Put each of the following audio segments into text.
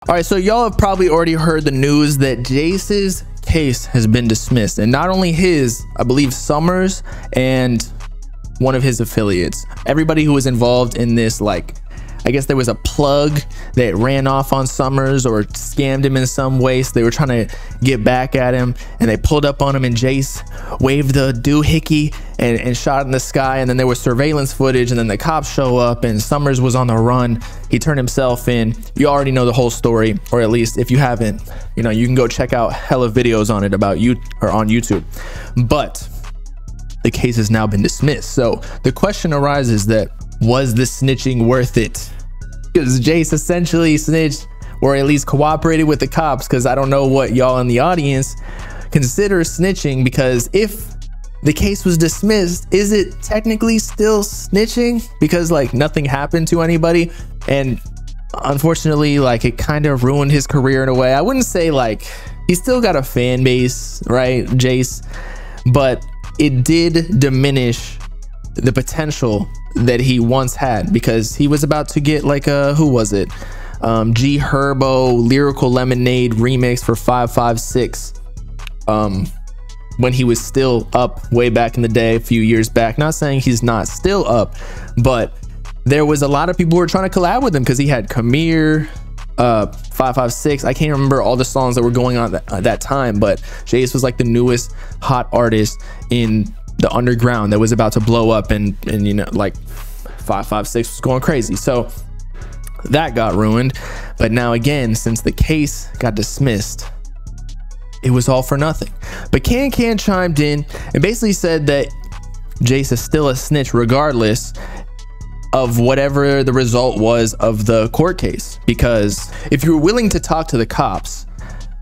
All right, so y'all have probably already heard the news that Jace's case has been dismissed, and not only his, I believe Summers and one of his affiliates, everybody who was involved in this, like, I guess there was a plug that ran off on Summers or scammed him in some way, so they were trying to get back at him, and they pulled up on him, and Jace waved the doohickey and shot in the sky, and then there was surveillance footage, and then the cops show up, and Summers was on the run. He turned himself in. You already know the whole story, or at least if you haven't, you know, you can go check out hella videos on it about you or on YouTube. But the case has now been dismissed. So the question arises that, was the snitching worth it? Because Jace essentially snitched, or at least cooperated with the cops, because I don't know what y'all in the audience consider snitching, because if the case was dismissed, is it technically still snitching? Because like nothing happened to anybody, and unfortunately like it kind of ruined his career in a way. I wouldn't say, like, he still got a fan base, right, Jace, but it did diminish the potential that he once had, because he was about to get like a, who was it, G Herbo Lyrical Lemonade remix for 556 when he was still up way back in the day, a few years back. Not saying he's not still up, but there was a lot of people who were trying to collab with him, because he had Kamir, 556. I can't remember all the songs that were going on at that time, but Jace was like the newest hot artist in the underground that was about to blow up, and you know, like 556 was going crazy, so that got ruined. But now again, since the case got dismissed, it was all for nothing. But Can chimed in and basically said that Jace is still a snitch regardless of whatever the result was of the court case, because if you're willing to talk to the cops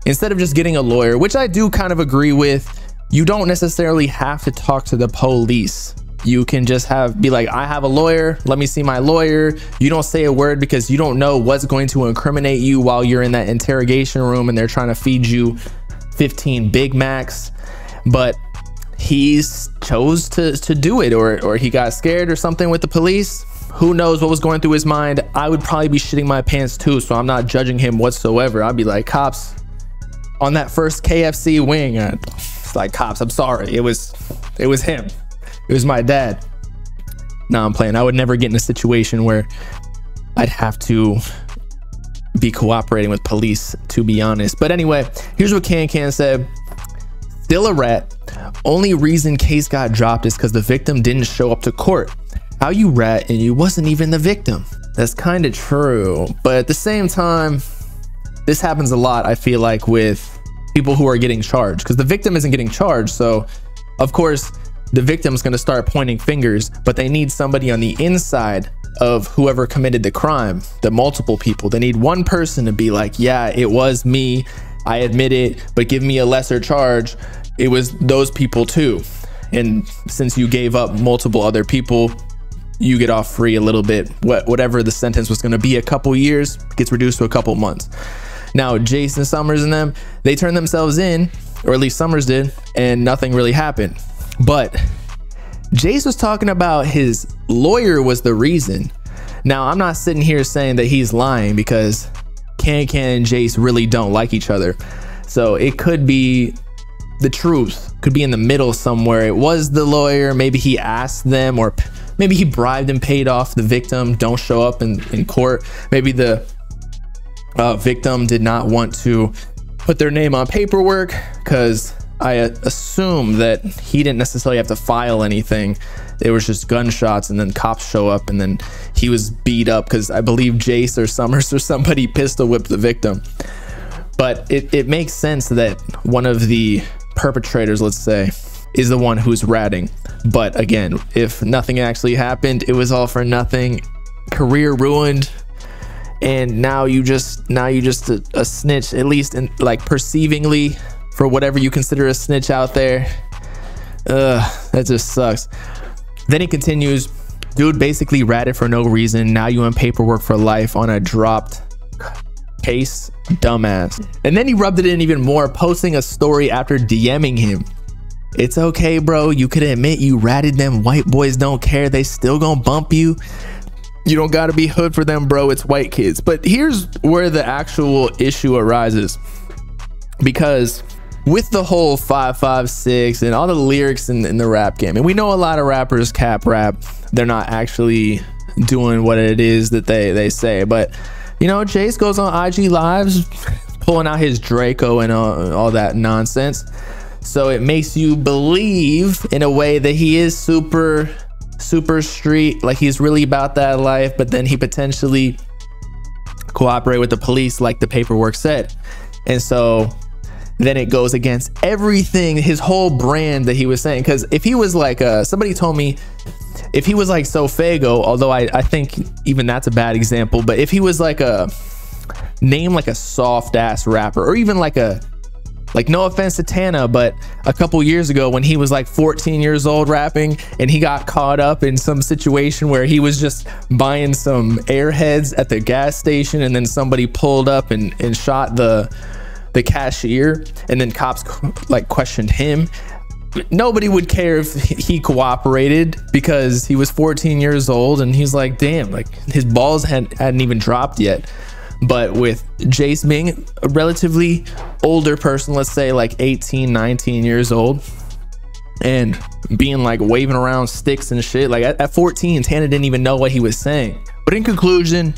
instead of just getting a lawyer, which I do kind of agree with, you don't necessarily have to talk to the police. You can just be like, I have a lawyer, let me see my lawyer. You don't say a word because you don't know what's going to incriminate you while you're in that interrogation room and they're trying to feed you 15 Big Macs. But he chose to do it, or he got scared or something with the police. Who knows what was going through his mind? I would probably be shitting my pants too, so I'm not judging him whatsoever. I'd be like, cops, on that first KFC wing, like, cops, I'm sorry, it was him, it was my dad. No, I'm playing. I would never get in a situation where I'd have to be cooperating with police, to be honest. But anyway, here's what Can said. Still a rat. Only reason case got dropped is because the victim didn't show up to court. How you rat and you wasn't even the victim? That's kind of true, but at the same time, this happens a lot, I feel like, with people who are getting charged, because the victim isn't getting charged. So of course the victim's going to start pointing fingers, but they need somebody on the inside of whoever committed the crime, the multiple people. They need one person to be like, yeah, it was me, I admit it, but give me a lesser charge. It was those people too, and since you gave up multiple other people, you get off free a little bit. Whatever the sentence was going to be, a couple years, gets reduced to a couple months. Now Jace and Summers and them, they turned themselves in, or at least Summers did, and nothing really happened. But Jace was talking about his lawyer was the reason. Now I'm not sitting here saying that he's lying, because Can and Jace really don't like each other, so it could be the truth, could be in the middle somewhere. It was the lawyer, maybe he asked them, or maybe he bribed and paid off the victim, don't show up in court. Maybe the victim did not want to put their name on paperwork, because I assume that he didn't necessarily have to file anything. It was just gunshots, and then cops show up, and then he was beat up, because I believe Jace or Summers or somebody pistol whipped the victim. But it makes sense that one of the perpetrators, let's say, is the one who's ratting. But again, if nothing actually happened, it was all for nothing, career ruined, and now you just a snitch, at least in like perceivingly, for whatever you consider a snitch out there. That just sucks. Then he continues, dude basically ratted for no reason, now you in paperwork for life on a dropped case, dumbass. And then he rubbed it in even more, posting a story after DMing him. It's okay, bro, you could admit you ratted them, white boys don't care, they still gonna bump you. You don't gotta be hood for them, bro. It's white kids. But here's where the actual issue arises, because with the whole 556 and all the lyrics in the rap game, and we know a lot of rappers cap rap, they're not actually doing what it is that they say. But you know, Jace goes on IG lives pulling out his Draco and all that nonsense, so it makes you believe in a way that he is super street, like he's really about that life, but then he potentially cooperate with the police like the paperwork said. And so then it goes against everything, his whole brand that he was saying. Because if he was like somebody told me, if he was like Sofago, although I think even that's a bad example, but if he was like a name, like a soft ass rapper, or even like no offense to Tana, but a couple years ago when he was like 14 years old rapping and he got caught up in some situation where he was just buying some airheads at the gas station, and then somebody pulled up and shot the cashier, and then cops like questioned him. Nobody would care if he cooperated because he was 14 years old, and he's like, damn, like his balls hadn't even dropped yet. But with Jace being a relatively older person, let's say like 18, 19 years old, and being like waving around sticks and shit, like at 14, Tana didn't even know what he was saying. But in conclusion,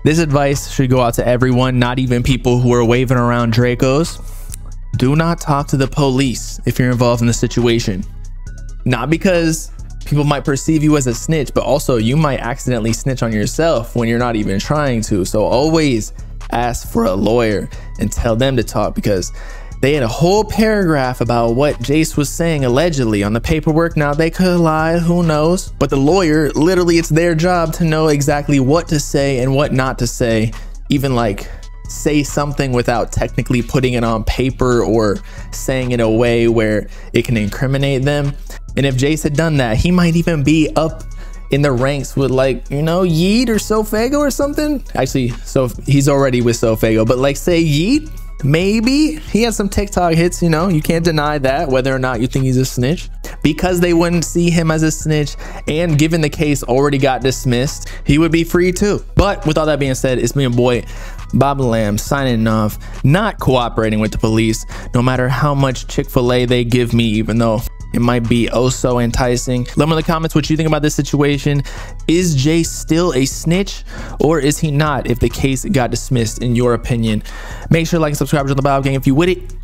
this advice should go out to everyone, not even people who are waving around Dracos. Do not talk to the police if you're involved in the situation. Not because people might perceive you as a snitch, but also you might accidentally snitch on yourself when you're not even trying to. So always ask for a lawyer and tell them to talk, because they had a whole paragraph about what Jace was saying allegedly on the paperwork. Now they could lie, who knows? But the lawyer, literally it's their job to know exactly what to say and what not to say, even like say something without technically putting it on paper or saying it in a way where it can incriminate them. And if Jace had done that, he might even be up in the ranks with, like, you know, Yeet or Sofago or something. Actually, so he's already with Sofago, but like say Yeet, maybe he has some TikTok hits, you know, you can't deny that, whether or not you think he's a snitch, because they wouldn't see him as a snitch. And given the case already got dismissed, he would be free too. But with all that being said, it's me and boy bobbalam signing off, not cooperating with the police no matter how much Chick-fil-A they give me, even though it might be oh so enticing. Let me know in the comments what you think about this situation. Is Jace still a snitch, or is he not, if the case got dismissed in your opinion? Make sure to like and subscribe to the Bob Gang if you with it.